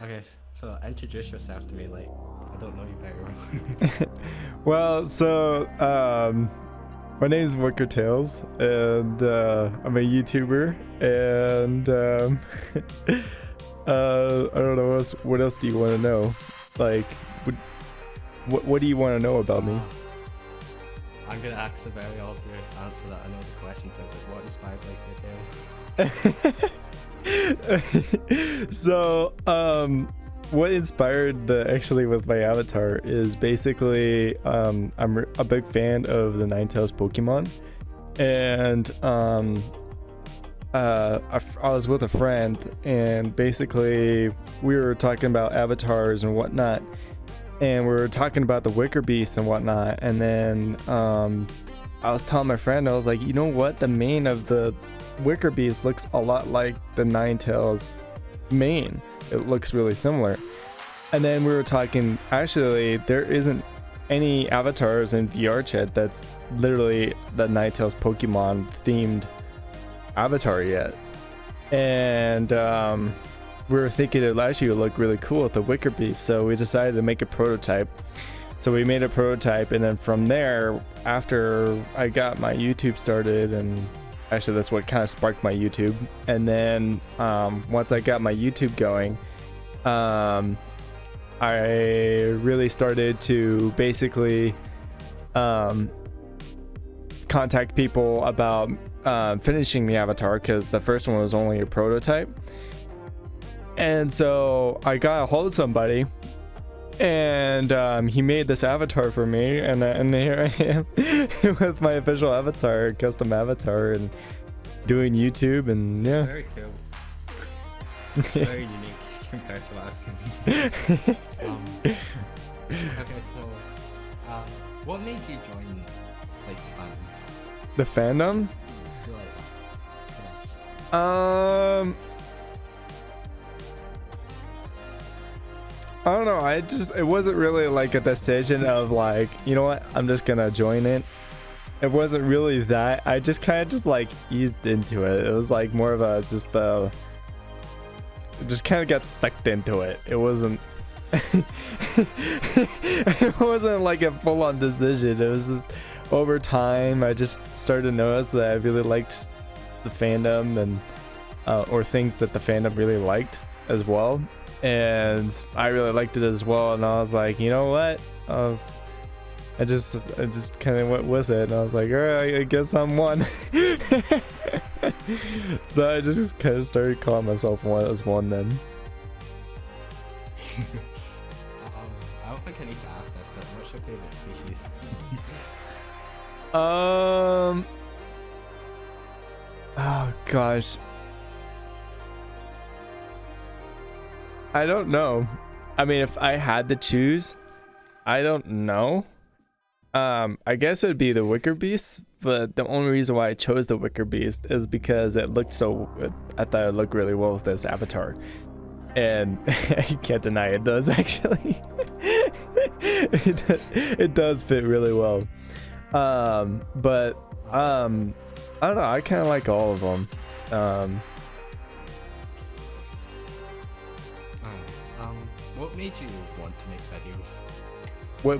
Okay, so introduce yourself to me. Like, I don't know you very well. Well, my name is Wicker Tales, and I'm a YouTuber, and I don't know what else do you want to know? Like, what do you want to know about me? I'm gonna ask a very obvious answer that I know the question to, but what inspired like the So, what inspired with my avatar is basically I'm a big fan of the Ninetales Pokemon, and I was with a friend, and basically we were talking about avatars and whatnot, and we were talking about the Wicker Beast and whatnot, and then I was telling my friend, I was like, you know what, the mane of the Wicker Beast looks a lot like the Ninetales mane. It looks really similar. And then we were talking, actually there isn't any avatars in VRChat that's literally the Ninetales Pokemon themed avatar yet, and we were thinking it actually would look really cool with the Wicker Beast, so we decided to make a prototype. So we made a prototype, and then from there, after I got my YouTube started, and actually that's what kind of sparked my YouTube, and then once I got my YouTube going, I really started to basically contact people about finishing the avatar, because the first one was only a prototype. And so I got a hold of somebody, and he made this avatar for me, and here I am with my official avatar, custom avatar, and doing YouTube, and yeah. Very cool. Very unique compared to last time. Okay, so what made you join like the fandom? The fandom? Do you like that? I don't know. It wasn't really like a decision of like, you know what, I'm just gonna join it. It wasn't really that. I just kind of just like eased into it. It was like more of a just kind of got sucked into it. It wasn't it wasn't like a full-on decision. It was just over time I just started to notice that I really liked the fandom, and or things that the fandom really liked as well, and I really liked it as well, and I was like, you know what, I just kind of went with it, and I was like, all right, I guess I'm one. So I just kind of started calling myself one then. I don't think I need to ask this, but what's your favorite species? Oh gosh, I don't know. I mean, if I had to choose, I don't know. I guess it would be the Wicker Beast, but the only reason why I chose the Wicker Beast is because it looked I thought it looked really well with this avatar, and I can't deny it does actually. It does fit really well. But I don't know, I kind of like all of them. What made you want to make videos?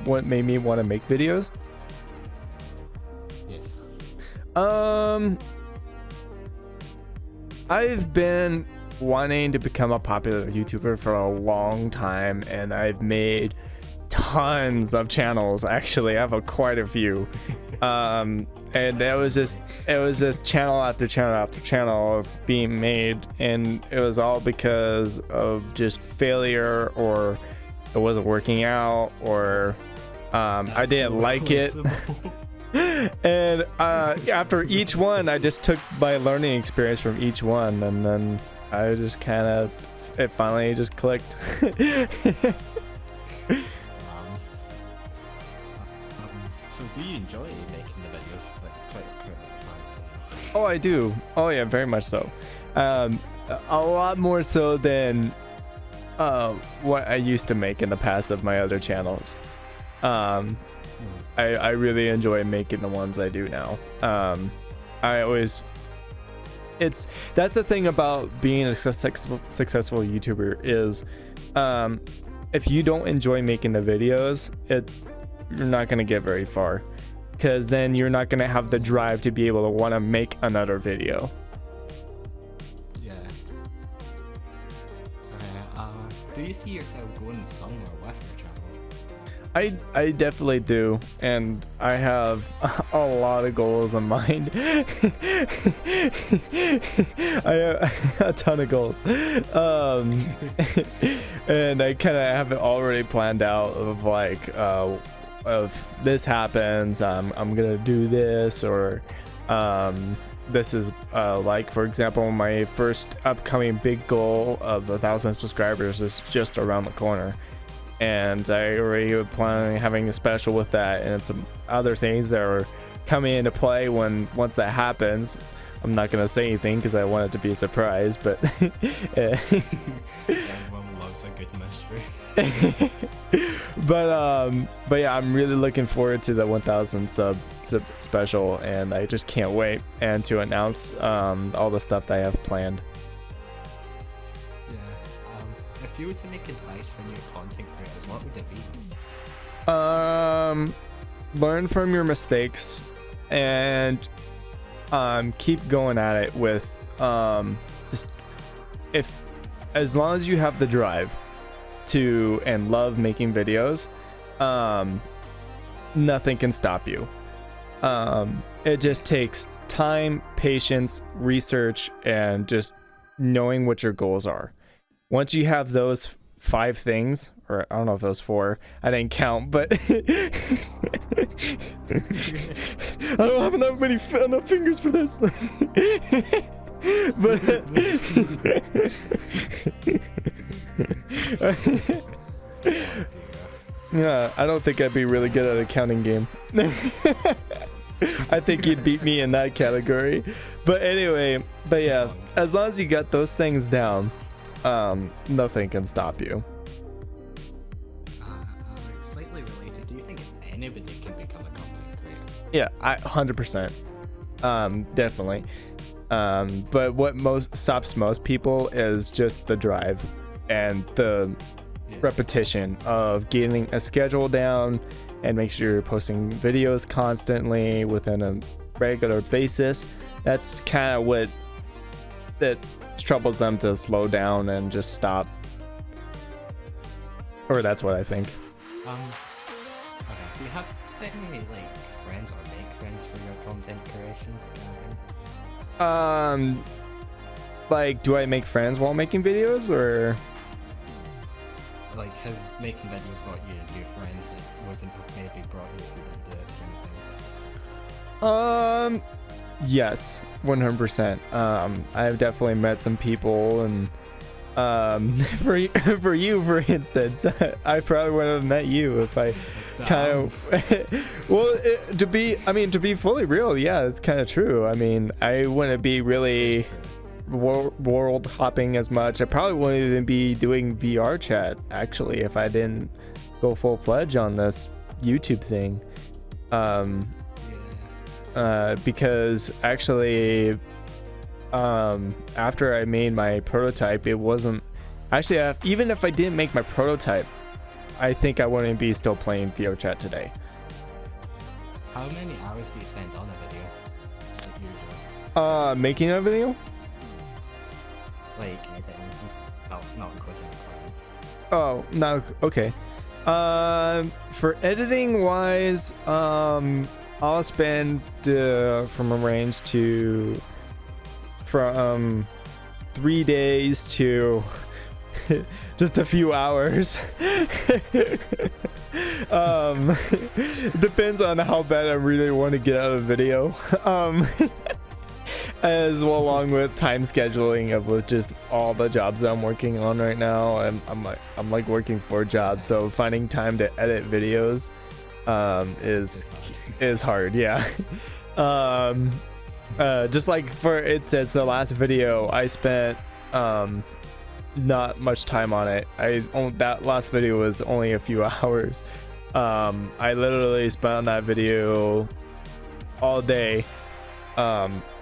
What made me want to make videos? Yes. I've been wanting to become a popular YouTuber for a long time, and I've made tons of channels. Actually, I have quite a few. And it was just channel after channel after channel of being made, and it was all because of just failure, or it wasn't working out, or I didn't like it. And after each one, I just took my learning experience from each one, and then I just it finally just clicked. So do you enjoy making the videos? Like quite fans? Oh, I do. Oh yeah, very much so. A lot more so than what I used to make in the past of my other channels. I really enjoy making the ones I do now. That's the thing about being a successful YouTuber is if you don't enjoy making the videos, you're not going to get very far, because then you're not going to have the drive to be able to want to make another video. Yeah. Okay, do you see yourself going somewhere with your channel? I definitely do, and I have a lot of goals in mind. I have a ton of goals, and I kind of have it already planned out of like, if this happens, I'm gonna do this, or this is like, for example, my first upcoming big goal of 1,000 subscribers is just around the corner. And I already plan on having a special with that, and some other things that are coming into play once that happens. I'm not gonna say anything because I want it to be a surprise, but Everyone loves a good mystery. but yeah, I'm really looking forward to the 1,000 sub special, and I just can't wait and to announce all the stuff that I have planned. If you were to make advice for new content creators, what would it be? Learn from your mistakes and keep going at it with just, as long as you have the drive to and love making videos, nothing can stop you. It just takes time, patience, research, and just knowing what your goals are. Once you have those 5 things, or I don't know if those 4, I didn't count, but I don't have enough fingers for this. But yeah, I don't think I'd be really good at a counting game. I think you'd beat me in that category. But anyway, yeah, as long as you got those things down, nothing can stop you. Slightly related, do you think anybody can become a content creator? Yeah, 100%. Definitely. But what stops most people is just the drive and the repetition of getting a schedule down and make sure you're posting videos constantly within a regular basis. That's kind of what that troubles them to slow down and just stop. Or that's what I think. Okay. Do you have any friends or make friends for your content creation? Do I make friends while making videos, or has making videos brought you new friends that wouldn't have maybe brought you through the kind of thing? Yes, 100%. I've definitely met some people, and for you, for instance, I probably wouldn't have met you if I kind of to be fully real. Yeah, it's kind of true. I mean, I wouldn't be really world hopping as much. I probably wouldn't even be doing VRChat actually if I didn't go full-fledged on this YouTube thing. Because actually, after I made my prototype, it wasn't actually, even if I didn't make my prototype, I think I wouldn't be still playing VRChat today. How many hours do you spend on a video that you do? Making a video? Editing. Oh, not including recording. Oh, no, okay. For editing wise, I'll spend from 3 days to just a few hours. Depends on how bad I really want to get out of the video. As well, along with time scheduling of with just all the jobs that I'm working on right now. I'm working 4 jobs, so finding time to edit videos is hard. Yeah. Just like for instance, the last video I spent not much time on it. That last video was only a few hours. I literally spent on that video all day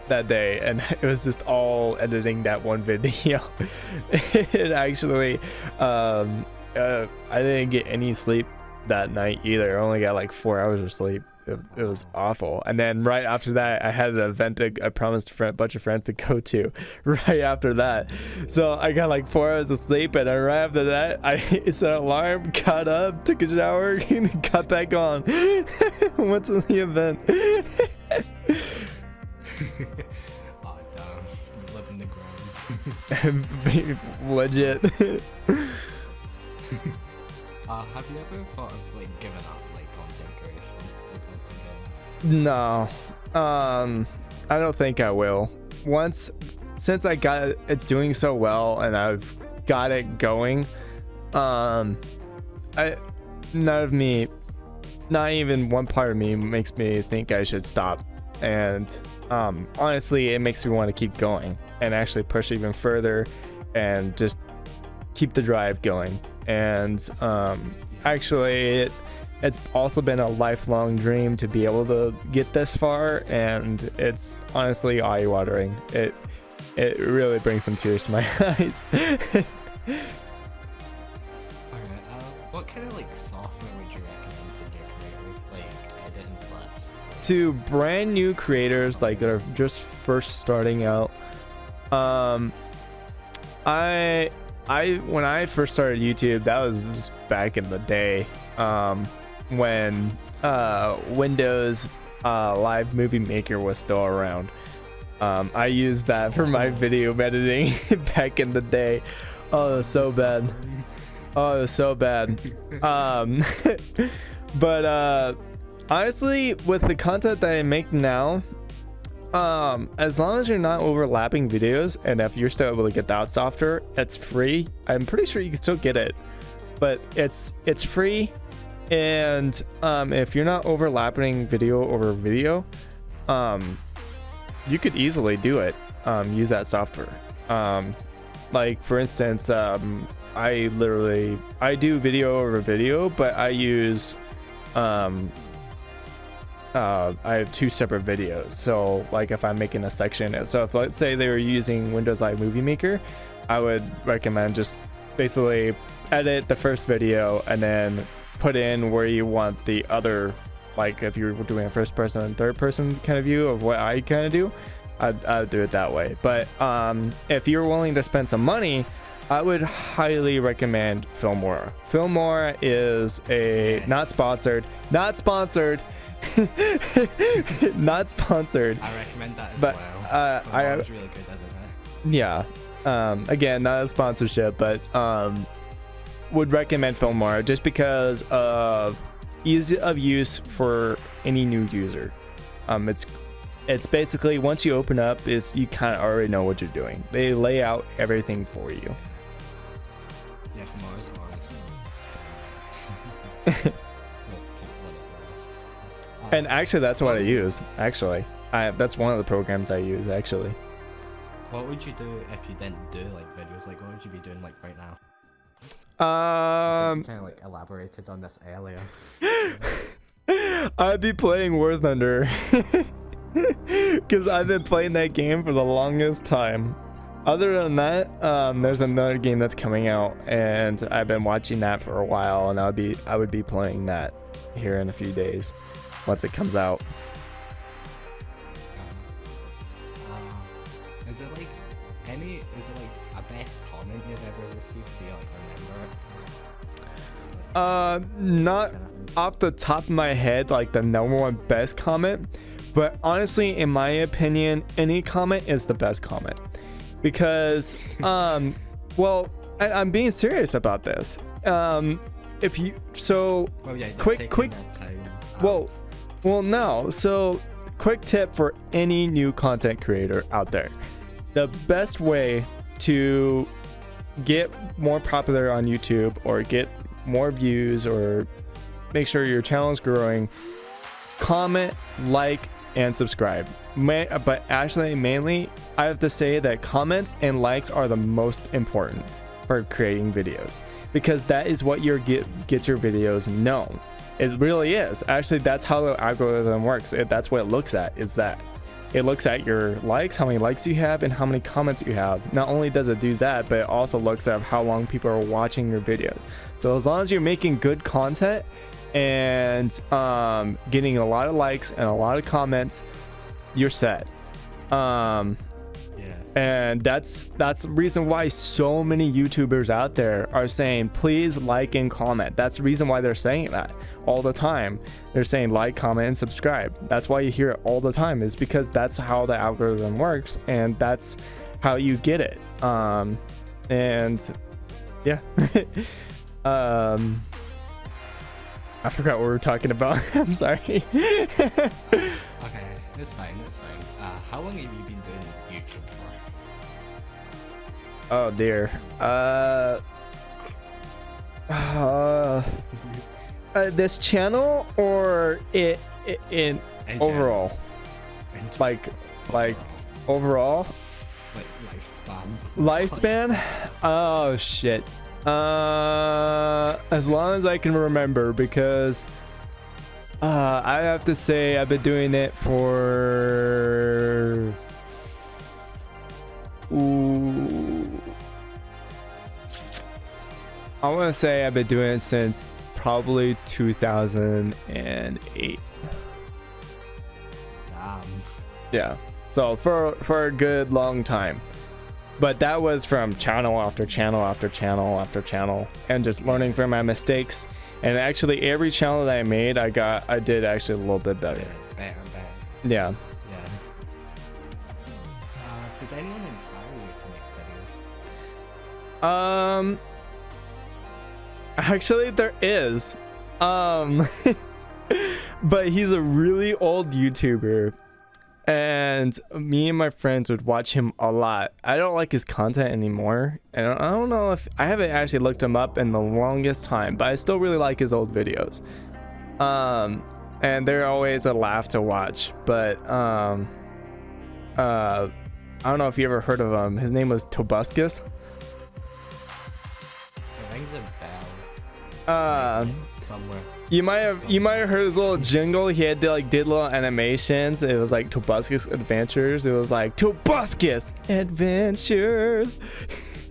that day, and it was just all editing that one video. It actually I didn't get any sleep that night either. I only got like 4 hours of sleep. It was awful. And then right after that, I had an event I promised a bunch of friends to go to right after that. So I got like 4 hours of sleep, and then right after that, I set an alarm, got up, took a shower, and got back on. Went to the event. Oh, damn. You live in the ground. Legit. Have you ever thought of like giving up like content creation? No, I don't think I will. Since I got it's doing so well and I've got it going, not even one part of me makes me think I should stop. And honestly, it makes me want to keep going and actually push even further and just keep the drive going. And actually, it's also been a lifelong dream to be able to get this far, and it's honestly eye-watering. It really brings some tears to my eyes. Alright, what kind of like software would you recommend to new creators, like edit and Flash? To brand new creators like that are just first starting out, when I first started YouTube, that was back in the day, when Windows Live Movie Maker was still around. I used that for my video editing back in the day. Oh, it was so bad. Oh, it was so bad. But honestly, with the content that I make now, as long as you're not overlapping videos, and if you're still able to get that software, it's free. I'm pretty sure you can still get it, but it's free. And if you're not overlapping video over video, you could easily do it. Use that software. Like for instance, I do video over video, but I use I have 2 separate videos. So like if I'm making a section, so if let's say they were using Windows Live Movie Maker, I would recommend just basically edit the first video and then put in where you want the other, like if you're doing a first person and third person kind of view of what I kind of do, I'd do it that way. But if you're willing to spend some money, I would highly recommend Filmora. Filmora is not sponsored, not sponsored. Not sponsored. I recommend that as but, well. It's really good, isn't it? Yeah. Again, not a sponsorship, but would recommend Filmora just because of ease of use for any new user. It's basically once you open up, you kind of already know what you're doing. They lay out everything for you. Yeah, Filmora is honestly. And actually, that's what I use. Actually, that's one of the programs I use. Actually. What would you do if you didn't do like videos? Like, what would you be doing like right now? Kind of like elaborated on this earlier. I'd be playing War Thunder because I've been playing that game for the longest time. Other than that, there's another game that's coming out, and I've been watching that for a while, and I would be playing that here in a few days once it comes out. Is it like a best comment you've ever received? Do you like remember it? Not off the top of my head, like the number one best comment, but honestly, in my opinion, any comment is the best comment because, well, I'm being serious about this. If you quick, well, no. So, quick tip for any new content creator out there: the best way to get more popular on YouTube or get more views or make sure your channel is growing, comment, like, and subscribe. But actually, mainly, I have to say that comments and likes are the most important for creating videos because that is what gets your videos known. It really is. Actually, that's how the algorithm works. That's what it looks at, is that. It looks at your likes, how many likes you have, and how many comments you have. Not only does it do that, but it also looks at how long people are watching your videos. So as long as you're making good content and getting a lot of likes and a lot of comments, you're set. And that's the reason why so many YouTubers out there are saying, please like and comment. That's the reason why they're saying that all the time. They're saying like, comment, and subscribe. That's why you hear it all the time, is because that's how the algorithm works, and that's how you get it. And yeah. I forgot what we were talking about. I'm sorry. Okay, it's fine. How long have you been doing YouTube for? Oh dear. This channel or it in overall? Like overall? Like lifespan. Lifespan? Oh shit. As long as I can remember, because I have to say I've been doing it for I want to say I've been doing it since probably 2008. Damn. Yeah, so for a good long time. But that was from channel after channel after channel after channel, and just learning from my mistakes. And actually, every channel that I made, I did actually a little bit better. Better. Yeah. Did anyone inspire you to make videos? Actually, there is. But he's a really old YouTuber. And me and my friends would watch him a lot. I don't like his content anymore. And I don't know if I haven't actually looked him up in the longest time, but I still really like his old videos. And they're always a laugh to watch. But I don't know if you ever heard of him. His name was Tobuscus. It rings a bell. Somewhere. You might have heard his little jingle. He had did little animations. It was like Tobuscus Adventures. It was like Tobuscus Adventures.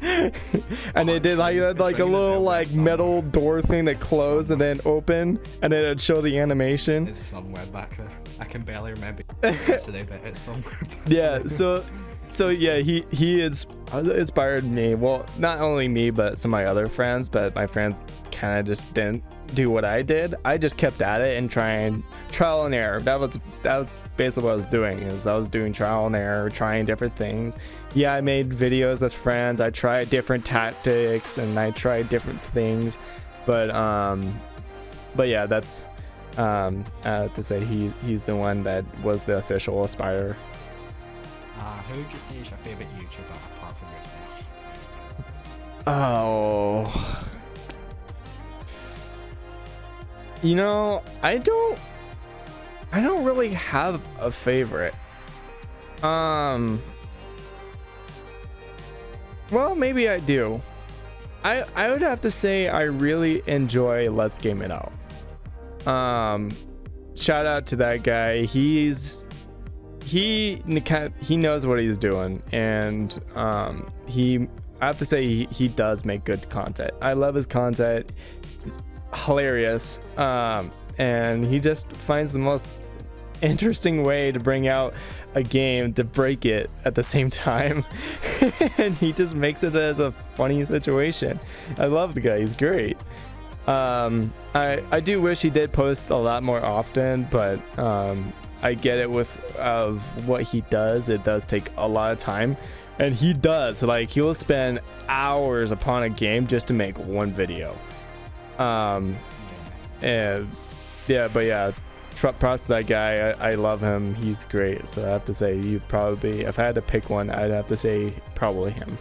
And they did like a little metal door thing that closed and then open, and then it'd show the animation. It's somewhere back there. I can barely remember today, but it's somewhere back yeah, so yeah, he inspired me. Well, not only me, but some of my other friends. But my friends kind of just didn't do what I did. I just kept at it and trial and error. That was basically what I was doing. Is I was doing trial and error, trying different things. Yeah, I made videos with friends. I tried different tactics and I tried different things. But yeah, that's I have to say he's the one that was the official Aspire. Who would you say is your favorite YouTuber apart from yourself? Oh, you know, I don't really have a favorite. Well, maybe I do. I would have to say I really enjoy Let's Game It Out. Shout out to that guy. He knows what he's doing, and I have to say he does make good content. I love his content. It's hilarious. And he just finds the most interesting way to bring out a game to break it at the same time. And he just makes it as a funny situation. I love the guy. He's great. I do wish he did post a lot more often, but I get it with what he does. It does take a lot of time, and he does, like, he'll spend hours upon a game just to make one video. And yeah, but yeah, props to that guy. I love him. He's great. So I have to say, you probably, if I had to pick one, I'd have to say probably him.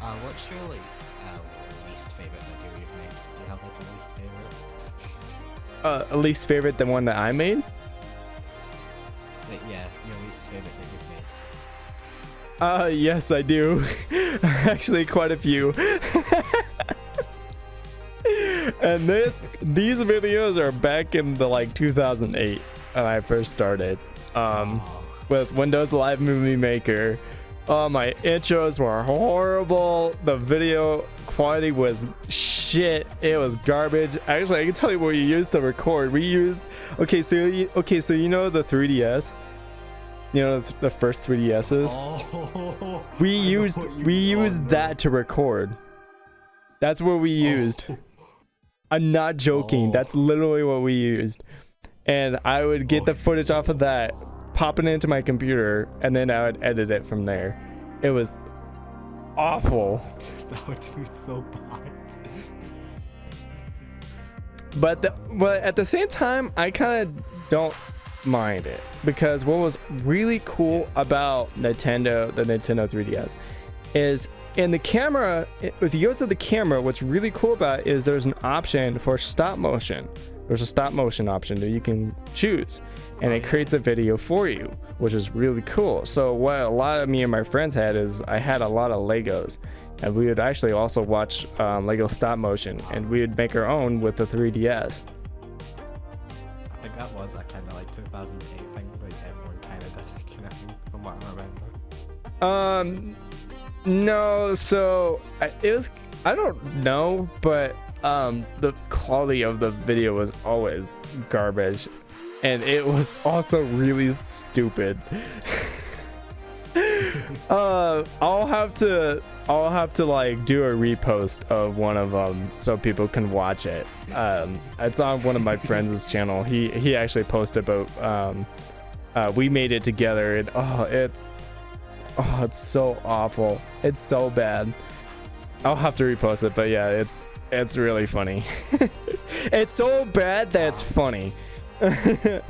What's your least favorite video you've made? Do you have a least favorite? Least favorite, the one that I made? Yeah, your least favorite that you've made. Yes, I do. Actually, quite a few. And these videos are back in the 2008. when I first started. With Windows Live Movie Maker. Oh, my intros were horrible. The video quality was shit. It was garbage. Actually, I can tell you what we used to record. We used so you know the 3DS. You know the first 3DSs. Oh, We used that to record. That's what we used. I'm not joking. That's literally what we used. And I would get the footage off of that, pop it into my computer, and then I would edit it from there. It was awful. That would be so bad. But at the same time, I kind of don't mind it, because what was really cool about the Nintendo 3DS is in the camera. If you go to the camera, what's really cool about it is there's an option for stop motion. There's a stop motion option that you can choose, and it creates a video for you, which is really cool. So what a lot of me and my friends had is I had a lot of Legos, and we would actually also watch Lego stop motion, and we would make our own with the 3DS. I think that was a kind of like 2008 thing, like everyone kind of did it, kind of, from what I remember. No, so it was, I don't know, but the quality of the video was always garbage, and it was also really stupid. I'll have to like do a repost of one of them so people can watch it. It's on one of my friends' channel. He actually posted about we made it together, and it's so awful. It's so bad. I'll have to repost it, but yeah, it's really funny. It's so bad that it's funny. It's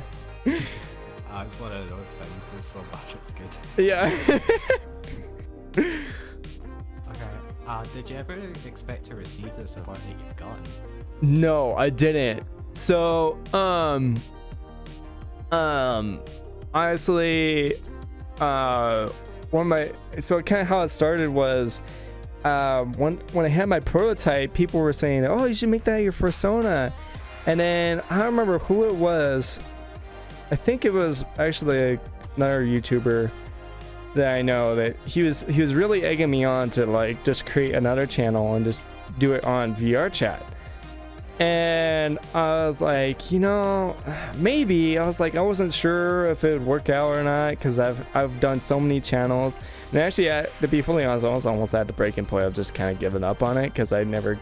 one of those things. It's so bad it's good. Yeah. Okay. Did you ever expect to receive the support that you've gotten? No, I didn't. So, honestly, so kind of how it started was, when I had my prototype, people were saying, "Oh, you should make that your persona," and then I don't remember who it was. I think it was actually another YouTuber that I know, that he was really egging me on to like just create another channel and just do it on VRChat. And I was like, maybe. I was like, I wasn't sure if it would work out or not, because I've done so many channels. And actually, to be fully honest, I was almost at the breaking point of just kind of giving up on it, because I never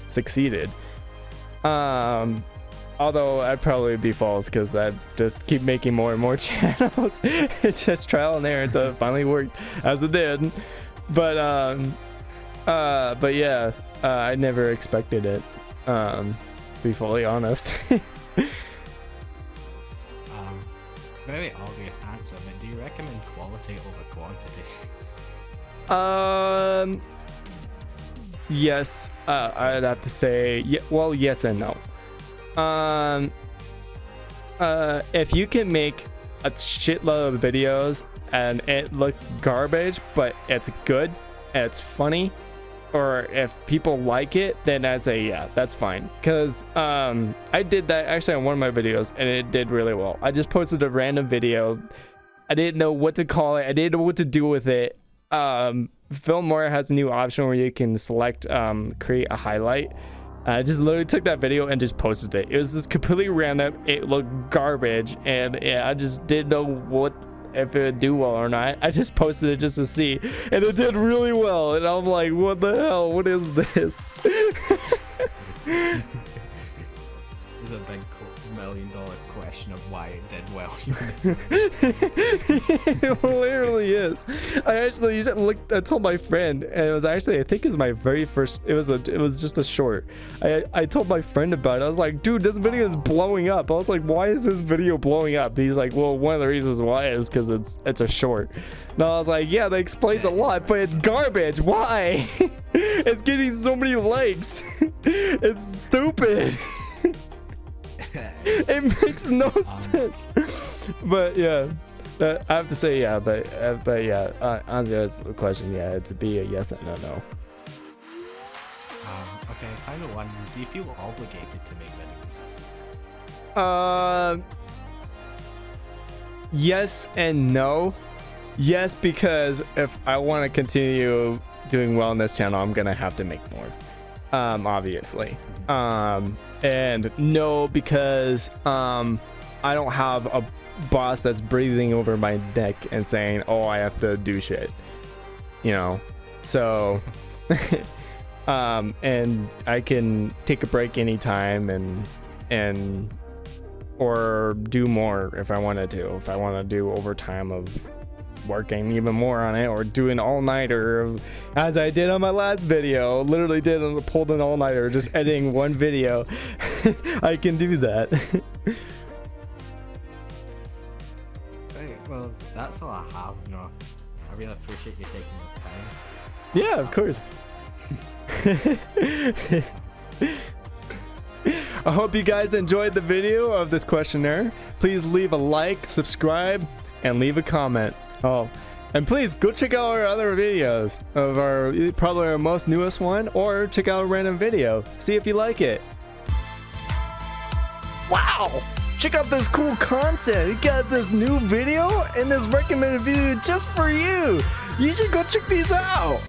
succeeded. Although I'd probably be false, because I'd just keep making more and more channels. It's just trial and error until it finally worked as it did. But yeah, I never expected it. To be fully honest. Very obvious answer, but do you recommend quality over quantity? Yes. I'd have to say, well, yes and no. If you can make a shitload of videos and it look garbage, but it's good and it's funny, or if people like it, then I'd say yeah, that's fine. Because I did that actually on one of my videos, and it did really well. I just posted a random video. I didn't know what to call it. I didn't know what to do with it. Filmora has a new option where you can select create a highlight. I just literally took that video and just posted it. It was just completely random. It looked garbage, and yeah, I just didn't know if it would do well or not. I just posted it just to see, and it did really well. And I'm like, what the hell? What is this? There's a big $1 million question of why it did well. It literally is. I actually looked. I told my friend, and it was actually, I think it was my very first. It was just a short. I told my friend about it. I was like, dude, this video is blowing up. I was like, why is this video blowing up? He's like, well, one of the reasons why is because it's a short. And I was like, yeah, that explains a lot, but it's garbage. Why? It's getting so many likes. It's stupid. It makes no sense. But yeah, I have to say yeah. But yeah, on the question, yeah, it'd be a yes and a no. Okay, final one. Do you feel obligated to make videos? yes and no. Yes, because if I want to continue doing well on this channel, I'm gonna have to make more, obviously. And no, because I don't have a boss that's breathing over my neck and saying, oh, I have to do shit, you know. So and I can take a break anytime and or do more if I wanted to. If I want to do overtime of working even more on it, or do an all-nighter as I did on my last video. Literally pulled an all-nighter just editing one video. I can do that. Right, well, that's all I have. No, I really appreciate you taking the time. Yeah, of course. I hope you guys enjoyed the video of this questionnaire. Please leave a like, subscribe, and leave a comment. Oh, and please go check out our other videos of probably our most newest one, or check out a random video. See if you like it. Wow! Check out this cool content. We got this new video and this recommended video just for you. You should go check these out.